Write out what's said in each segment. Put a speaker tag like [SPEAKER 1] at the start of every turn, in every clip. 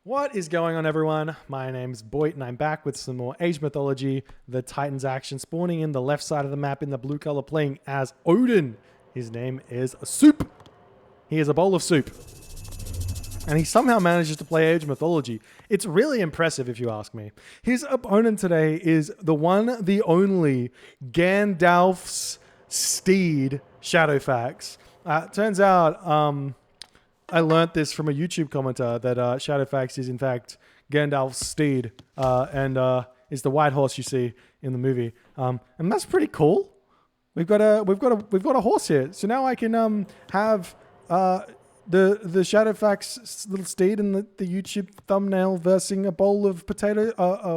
[SPEAKER 1] What is going on, everyone? My name's Boyd and I'm back with some more Age Mythology. The Titans action spawning in the left side of the map in the blue color, playing as Odin. His name is Suppe. He is a bowl of soup. And he somehow manages to play Age Mythology. It's really impressive if you ask me. His opponent today is the one, the only Gandalf's steed, ShadowFaxx. Turns out, I learnt this from a YouTube commenter that ShadowFaxx is in fact Gandalf's steed and is the white horse you see in the movie. And that's pretty cool. We've got a horse here. So now I can have the ShadowFaxx little steed in the YouTube thumbnail versing a bowl of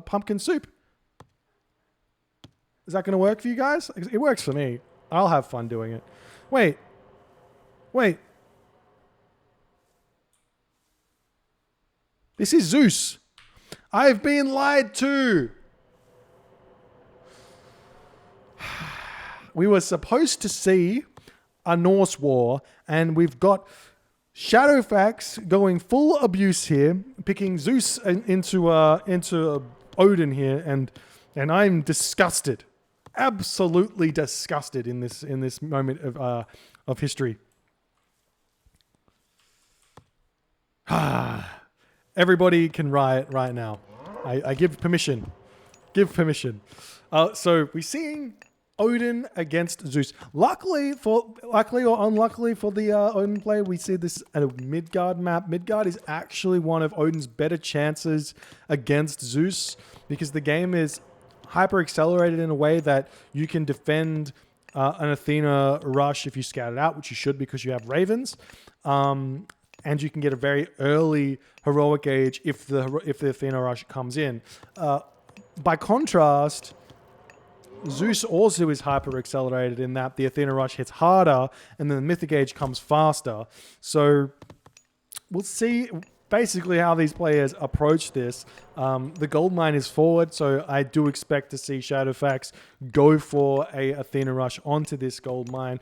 [SPEAKER 1] pumpkin soup. Is that going to work for you guys? It works for me. I'll have fun doing it. Wait. This is Zeus. I've been lied to. We were supposed to see a Norse war, and we've got ShadowFaxx going full abuse here, picking Zeus into Odin here, and I'm disgusted, absolutely disgusted in this moment of history. Everybody can riot right now. I give permission. So we're seeing Odin against Zeus. Luckily or unluckily for the Odin player, we see this at a Midgard map. Midgard is actually one of Odin's better chances against Zeus because the game is hyper accelerated in a way that you can defend an Athena rush if you scout it out, which you should because you have ravens. And you can get a very early heroic age if the Athena rush comes in. By contrast, Zeus also is hyper accelerated in that the Athena rush hits harder and then the mythic age comes faster. So we'll see basically how these players approach this. The gold mine is forward, so I do expect to see ShadowFaxx go for a Athena rush onto this gold mine.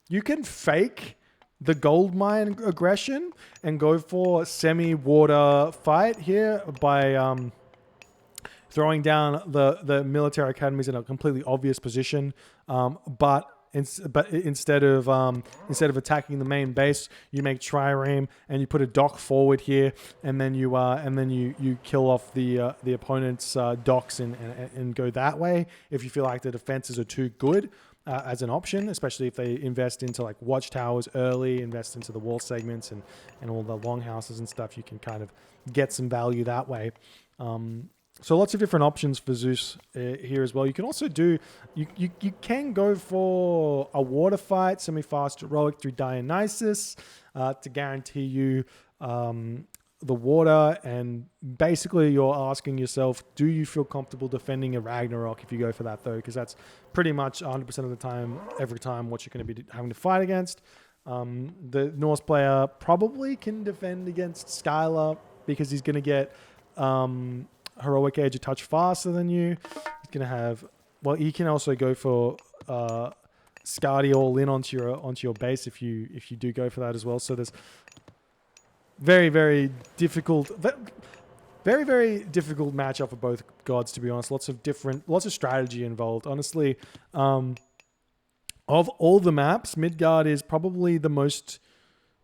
[SPEAKER 1] You can fake the gold mine aggression and go for semi-water fight here by throwing down the military academies in a completely obvious position, but instead of attacking the main base, you make trireme and you put a dock forward here, and then you kill off the opponent's docks and go that way if you feel like the defenses are too good. As an option, especially if they invest into like watchtowers early, invest into the wall segments and all the longhouses and stuff, you can kind of get some value that way. So lots of different options for Zeus here as well. You can also do, you can go for a water fight, semi-fast heroic through Dionysus to guarantee you the water, and basically you're asking yourself, do you feel comfortable defending a Ragnarok if you go for that though? Because that's pretty much 100% of the time, every time, what you're going to be having to fight against. The Norse player probably can defend against Skylar because he's going to get heroic age a touch faster than you. He's going to have, well, he can also go for Skadi all in onto your base if you do go for that as well. So there's very, very difficult matchup for both gods, to be honest. Lots of strategy involved. Honestly, of all the maps, Midgard is probably the most.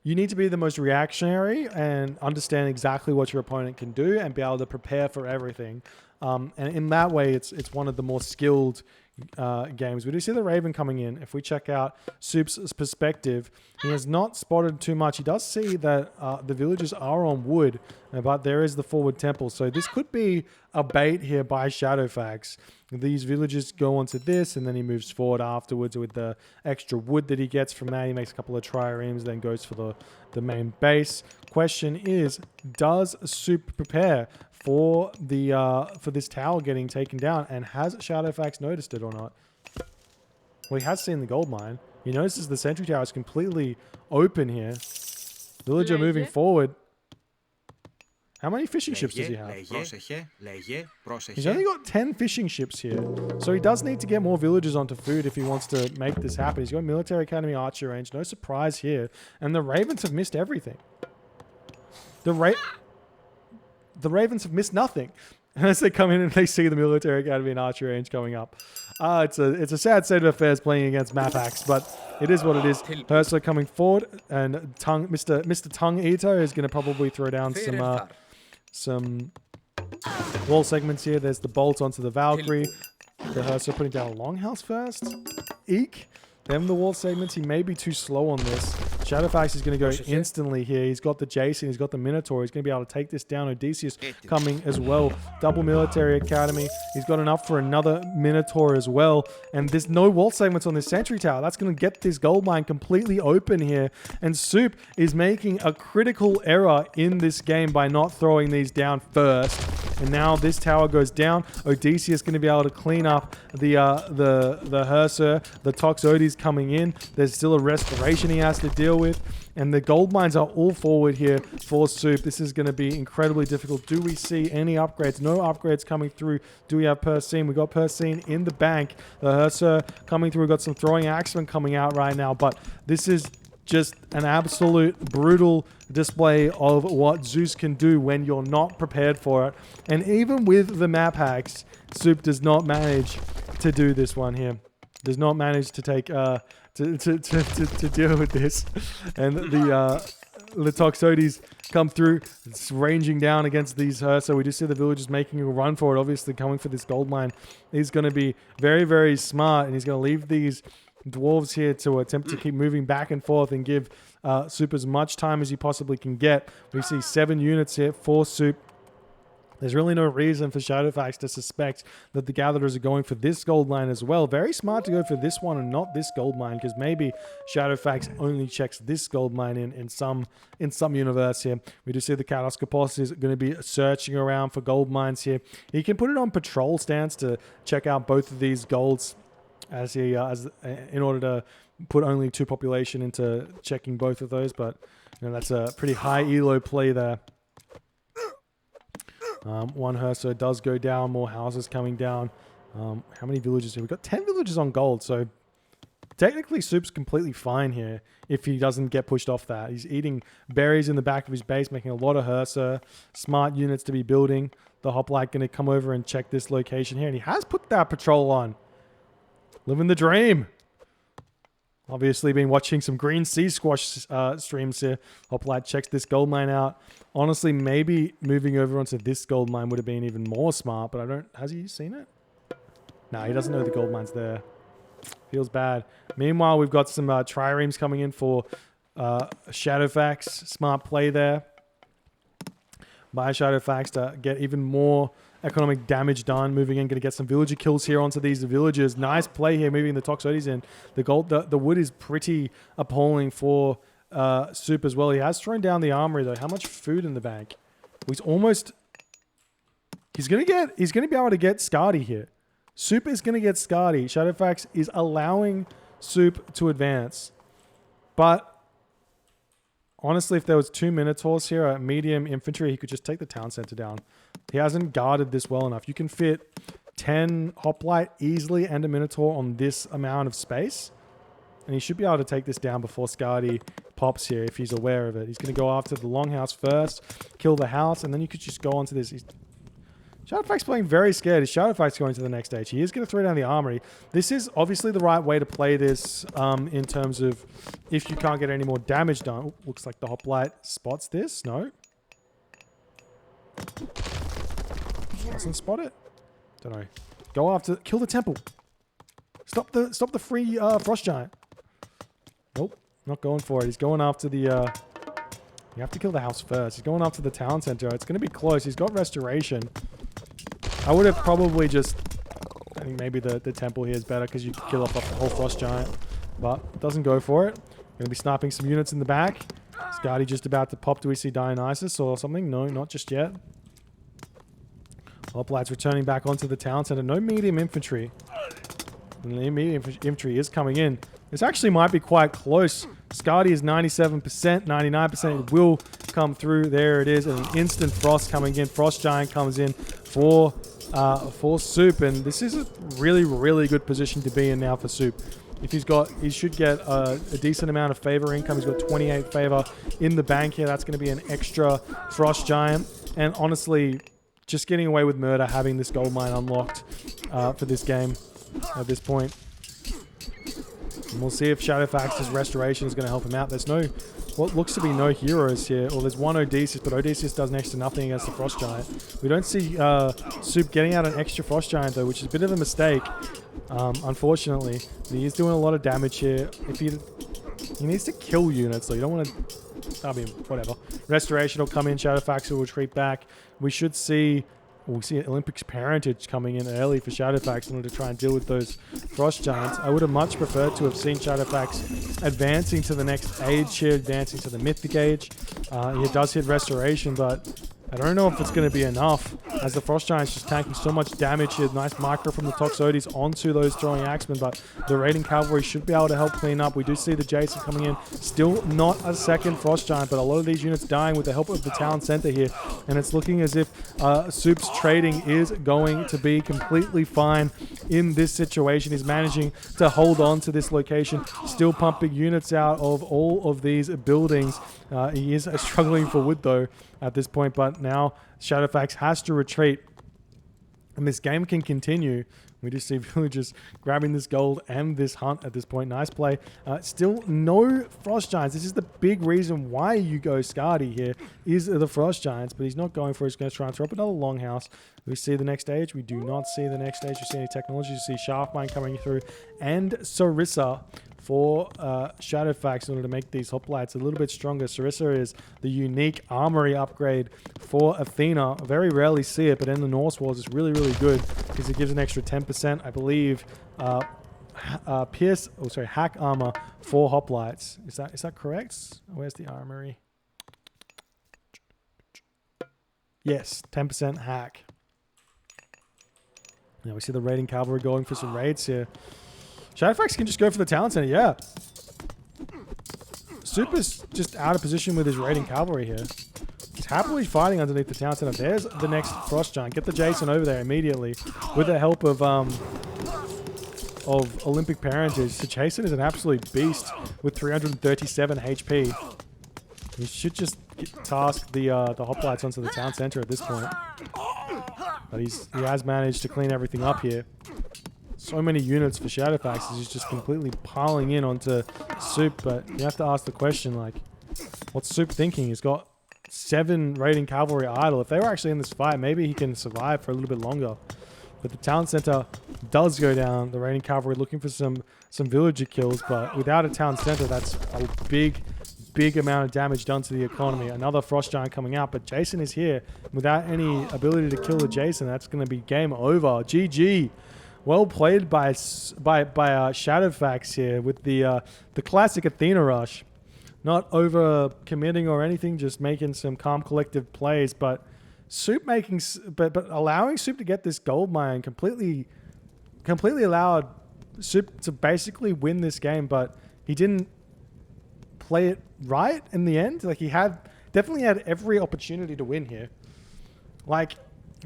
[SPEAKER 1] You need to be the most reactionary and understand exactly what your opponent can do and be able to prepare for everything. And in that way, it's one of the more skilled games. We do see the Raven coming in. If we check out Suppe's perspective, he has not spotted too much. He does see that the villagers are on wood, but there is the forward temple. So this could be a bait here by ShadowFaxx. These villagers go onto this, and then he moves forward afterwards with the extra wood that he gets from that. He makes a couple of triremes, then goes for the main base. Question is, does Suppe prepare for this tower getting taken down, and has ShadowFaxx noticed it or not? Well, he has seen the gold mine. He notices the sentry tower is completely open here. Villager moving forward. How many fishing ships does he have? He's only got 10 fishing ships here. So he does need to get more villagers onto food if he wants to make this happen. He's got military academy archer range. No surprise here. And the Ravens have missed everything. the Ravens have missed nothing. As they come in and they see the military academy and archery range coming up. It's a sad state of affairs playing against MapHacks, but it is what it is. Hersa coming forward, and Mr. Tongue Eater is going to probably throw down some wall segments here. There's the bolt onto the Valkyrie. The Hersa putting down a longhouse first. Eek. Then the wall segments. He may be too slow on this. ShadowFaxx is going to go instantly here. He's got the Jason. He's got the Minotaur. He's going to be able to take this down. Odysseus coming as well. Double military academy. He's got enough for another Minotaur as well. And there's no wall segments on this sentry tower. That's going to get this gold mine completely open here. And Suppe is making a critical error in this game by not throwing these down first. And now this tower goes down. Odysseus is going to be able to clean up the Hersa. The Toxotes coming in. There's still a restoration he has to deal with. And the gold mines are all forward here for Suppe. This is going to be incredibly difficult. Do we see any upgrades? No upgrades coming through. Do we have Persine? We got Persine in the bank. The Hersa coming through. We've got some throwing axemen coming out right now. But this is just an absolute brutal display of what Zeus can do when you're not prepared for it. And even with the map hacks, Suppe does not manage to do this one here. Does not manage to take to deal with this. And the Toxotes come through. It's ranging down against these Hersa. We just see the villagers making a run for it, obviously coming for this gold mine. He's going to be very, very smart, and he's going to leave these dwarves here to attempt to keep moving back and forth and give Suppe as much time as he possibly can get. We see 7 units here for Suppe. There's really no reason for ShadowFaxx to suspect that the Gatherers are going for this gold mine as well. Very smart to go for this one and not this gold mine, because maybe ShadowFaxx only checks this gold mine in some universe here. We do see the Kataskopos is going to be searching around for gold mines here. He can put it on patrol stance to check out both of these golds as he in order to put only 2 population into checking both of those. But you know, that's a pretty high elo play there. One Hersa does go down, more houses coming down. How many villages here? We've got 10 villages on gold, so technically Suppe's completely fine here if he doesn't get pushed off that. He's eating berries in the back of his base, making a lot of Hersa. Smart units to be building. The Hoplite going to come over and check this location here, and he has put that patrol on. Living the dream. Obviously been watching some Green Sea Squash streams here. Hoplite checks this gold mine out. Honestly, maybe moving over onto this gold mine would have been even more smart, but I don't... Has he seen it? No, he doesn't know the gold mine's there. Feels bad. Meanwhile, we've got some triremes coming in for ShadowFaxx. Smart play there by ShadowFaxx to get even more economic damage done. Moving in, going to get some villager kills here onto these villagers. Nice play here, moving the Toxotes in. The wood is pretty appalling for Suppe as well. He has thrown down the armory though. How much food in the bank? He's almost... He's going to be able to get Skadi here. Suppe is going to get Skadi. ShadowFaxx is allowing Suppe to advance. But honestly, if there was 2 Minotaurs here at medium infantry, he could just take the town center down. He hasn't guarded this well enough. You can fit 10 Hoplite easily and a Minotaur on this amount of space. And he should be able to take this down before Skadi pops here if he's aware of it. He's going to go after the longhouse first, kill the house, and then you could just go on to this. ShadowFaxx playing very scared. Is ShadowFaxx going to the next stage? He is going to throw down the armory. This is obviously the right way to play this in terms of if you can't get any more damage done. Ooh, looks like the Hoplite spots this. No. Doesn't spot it. Don't know. Go after... Kill the temple. Stop the free frost giant. Nope. Not going for it. He's going after the... You have to kill the house first. He's going after the town center. It's going to be close. He's got restoration. I would have probably just... I think maybe the temple here is better because you kill off the whole frost giant. But doesn't go for it. Going to be sniping some units in the back. Skadi just about to pop. Do we see Dionysus or something? No, not just yet. Hoplite's returning back onto the town center. No medium infantry. And the medium infantry is coming in. This actually might be quite close. Skadi is 97%, 99%. It will come through. There it is. And an instant frost coming in. Frost giant comes in for Suppe. And this is a really, really good position to be in now for Suppe. If he should get a decent amount of favor income. He's got 28 favor in the bank here. That's going to be an extra frost giant. And honestly, just getting away with murder, having this gold mine unlocked for this game at this point. And we'll see if ShadowFaxx's restoration is going to help him out. There's what looks to be no heroes here. Or there's one Odysseus, but Odysseus does next to nothing against the Frost Giant. We don't see Suppe getting out an extra Frost Giant though, which is a bit of a mistake, unfortunately. But he is doing a lot of damage here. If he needs to kill units, so you don't want to... I mean, whatever. Restoration will come in. ShadowFaxx will retreat back. We should see... We'll see Olympic's Parentage coming in early for ShadowFaxx in order to try and deal with those Frost Giants. I would have much preferred to have seen ShadowFaxx advancing to the next age here, advancing to the Mythic Age. He does hit Restoration, but I don't know if it's going to be enough, as the Frost Giant's just tanking so much damage here. Nice micro from the Toxotes onto those throwing axemen, but the raiding cavalry should be able to help clean up. We do see the Jason coming in. Still not a second Frost Giant, but a lot of these units dying with the help of the town center here. And it's looking as if Suppe's trading is going to be completely fine in this situation. He's managing to hold on to this location, still pumping units out of all of these buildings. He is struggling for wood though at this point, but now ShadowFaxx has to retreat and this game can continue. We just see villagers grabbing this gold and this hunt at this point. Nice play. Still no Frost Giants. This is the big reason why you go Skadi here, is the Frost Giants, but he's not going for it. He's going to try and throw up another Longhouse. We see the next stage. We do not see the next stage. You see any technology. You see Shaftmine coming through and Sarissa for ShadowFaxx in order to make these hoplites a little bit stronger. Sarissa is the unique armory upgrade for Athena. I very rarely see it, but in the Norse wars it's really, really good because it gives an extra 10%, I believe, hack armor for hoplites. Is that correct? Where's the armory? Yes, 10% hack. Now we see the raiding cavalry going for some raids here. ShadowFaxx can just go for the talent center, yeah. Suppe's just out of position with his raiding cavalry here. He's happily fighting underneath the town center. There's the next Frost Giant. Get the Jason over there immediately with the help of Olympic Parentage. So Jason is an absolute beast with 337 HP. He should just task the hoplites onto the town center at this point. But he has managed to clean everything up here. So many units for ShadowFaxx. He's just completely piling in onto Suppe, but you have to ask the question, like, what's Suppe thinking? He's got 7 raiding cavalry idle. If they were actually in this fight, maybe he can survive for a little bit longer. But the town center does go down. The raiding cavalry looking for some villager kills, but without a town center, that's a big amount of damage done to the economy. Another Frost Giant coming out, but Jason is here. Without any ability to kill the Jason, that's going to be game over. GG. Well played by ShadowFaxx here with the classic Athena rush. Not over committing or anything, just making some calm collective plays, but but allowing Suppe to get this gold mine completely allowed Suppe to basically win this game, but he didn't play it right in the end. Like, he definitely had every opportunity to win here. Like,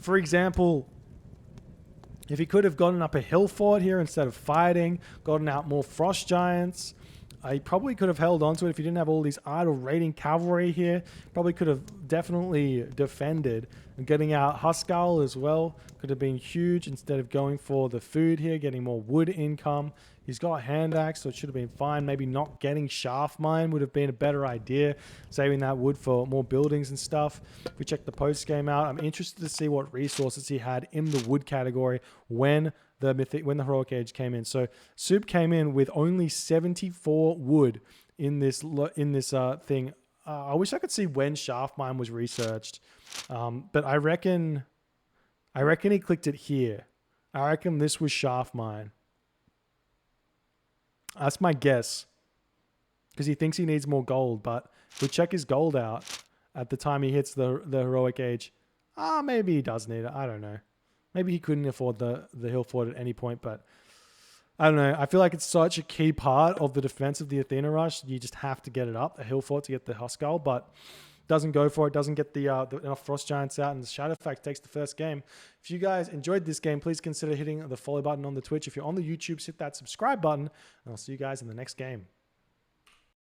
[SPEAKER 1] for example, if he could have gotten up a hill fort here instead of fighting, gotten out more Frost Giants, he probably could have held on to it if he didn't have all these idle raiding cavalry here. Probably could have definitely defended. And getting out Huskarl as well could have been huge instead of going for the food here, getting more wood income. He's got hand axe, so it should have been fine. Maybe not getting shaft mine would have been a better idea, saving that wood for more buildings and stuff. If we check the post game out, I'm interested to see what resources he had in the wood category when the heroic age came in. So Suppe came in with only 74 wood in this thing. I wish I could see when shaft mine was researched, but I reckon he clicked it here. I reckon this was shaft mine. That's my guess, because he thinks he needs more gold. But if we check his gold out at the time he hits the heroic age, maybe he does need it. I don't know. Maybe he couldn't afford the hill fort at any point, but I don't know. I feel like it's such a key part of the defense of the Athena rush. You just have to get it up, the hill fort, to get the Huskarl, but doesn't go for it, doesn't get the enough Frost Giants out, and ShadowFaxx takes the first game. If you guys enjoyed this game, please consider hitting the follow button on the Twitch. If you're on the YouTube, hit that subscribe button, and I'll see you guys in the next game.